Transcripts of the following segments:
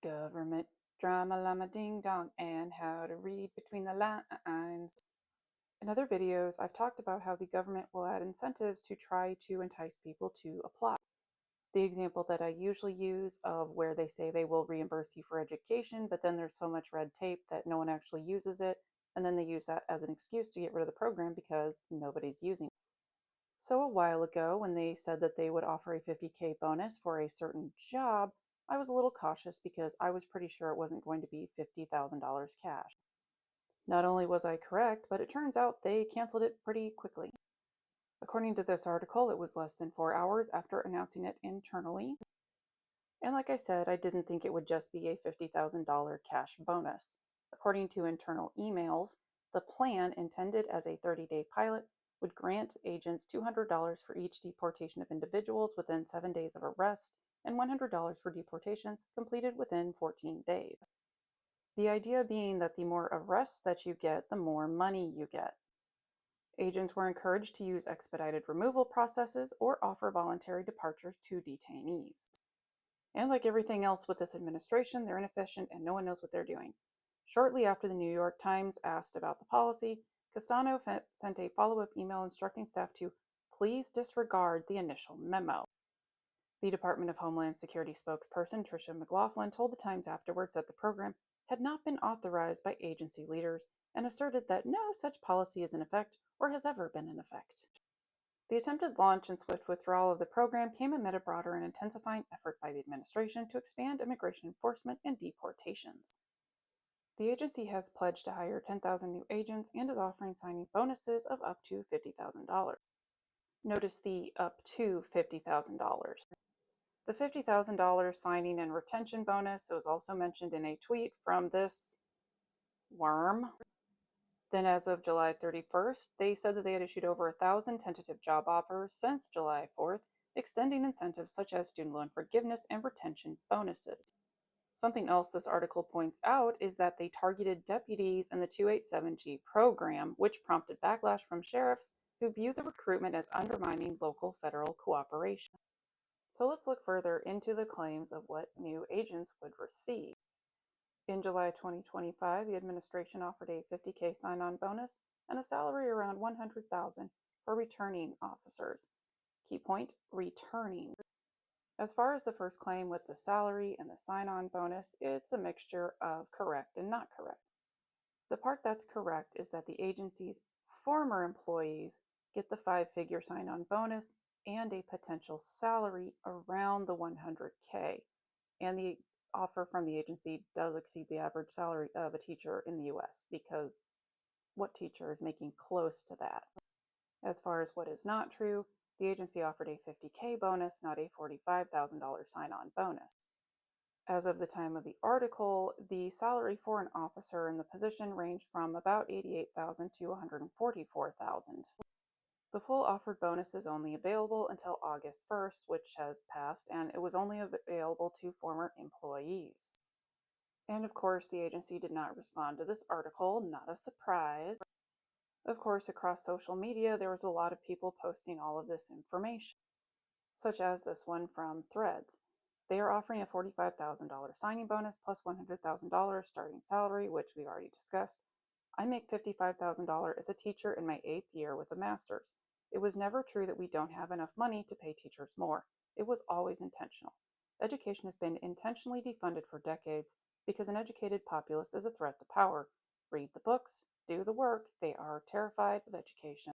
Government drama llama ding dong and how to read between the lines. In other videos, I've talked about how the government will add incentives to try to entice people to apply. The example that I usually use of where they say they will reimburse you for education, but then there's so much red tape that no one actually uses it, and then they use that as an excuse to get rid of the program because nobody's using it. So a while ago, when they said that they would offer a 50K bonus for a certain job, I was a little cautious because I was pretty sure it wasn't going to be $50,000 cash. Not only was I correct, but it turns out they canceled it pretty quickly. According to this article, it was less than 4 hours after announcing it internally. And like I said, I didn't think it would just be a $50,000 cash bonus. According to internal emails, the plan, intended as a 30-day pilot, would grant agents $200 for each deportation of individuals within 7 days of arrest and $100 for deportations completed within 14 days. The idea being that the more arrests that you get, the more money you get. Agents were encouraged to use expedited removal processes or offer voluntary departures to detainees. And like everything else with this administration, they're inefficient and no one knows what they're doing. Shortly after the New York Times asked about the policy, Castano sent a follow-up email instructing staff to please disregard the initial memo. The Department of Homeland Security spokesperson Tricia McLaughlin told the Times afterwards that the program had not been authorized by agency leaders and asserted that no such policy is in effect or has ever been in effect. The attempted launch and swift withdrawal of the program came amid a broader and intensifying effort by the administration to expand immigration enforcement and deportations. The agency has pledged to hire 10,000 new agents and is offering signing bonuses of up to $50,000. Notice the up to $50,000. The $50,000 signing and retention bonus was also mentioned in a tweet from this worm. Then as of July 31st, they said that they had issued over 1,000 tentative job offers since July 4th, extending incentives such as student loan forgiveness and retention bonuses. Something else this article points out is that they targeted deputies in the 287G program, which prompted backlash from sheriffs who view the recruitment as undermining local federal cooperation. So let's look further into the claims of what new agents would receive. In July 2025, the administration offered a $50K sign-on bonus and a salary around $100,000 for returning officers. Key point, returning. As far as the first claim with the salary and the sign-on bonus, it's a mixture of correct and not correct. The part that's correct is that the agency's former employees get the 5-figure sign-on bonus and a potential salary around the $100K, and the offer from the agency does exceed the average salary of a teacher in the US, because what teacher is making close to that? As far as what is not true, the agency offered a $50K bonus, not a $45,000 sign-on bonus. As of the time of the article, the salary for an officer in the position ranged from about $88,000 to $144,000. The full offered bonus is only available until August 1st, which has passed, and it was only available to former employees. And of course, the agency did not respond to this article, not a surprise. Of course, across social media, there was a lot of people posting all of this information, such as this one from Threads. They are offering a $45,000 signing bonus plus $100,000 starting salary, which we've already discussed. I make $55,000 as a teacher in my 8th year with a master's. It was never true that we don't have enough money to pay teachers more. It was always intentional. Education has been intentionally defunded for decades because an educated populace is a threat to power. Read the books, do the work, they are terrified of education.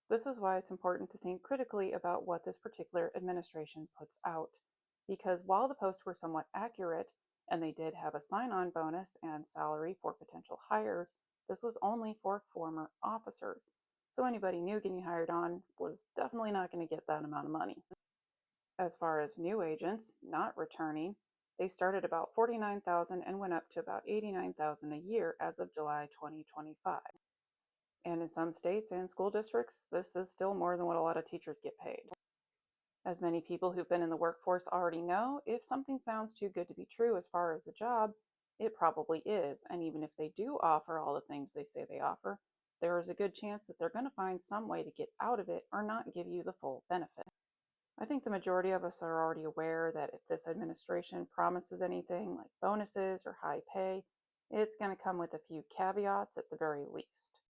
This is why it's important to think critically about what this particular administration puts out. Because while the posts were somewhat accurate, and they did have a sign-on bonus and salary for potential hires, this was only for former officers. So anybody new getting hired on was definitely not going to get that amount of money. As far as new agents, not returning, they started about $49,000 and went up to about $89,000 a year as of July 2025. And in some states and school districts, this is still more than what a lot of teachers get paid. As many people who've been in the workforce already know, if something sounds too good to be true as far as a job, it probably is. And even if they do offer all the things they say they offer, there is a good chance that they're going to find some way to get out of it or not give you the full benefit. I think the majority of us are already aware that if this administration promises anything like bonuses or high pay, it's going to come with a few caveats at the very least.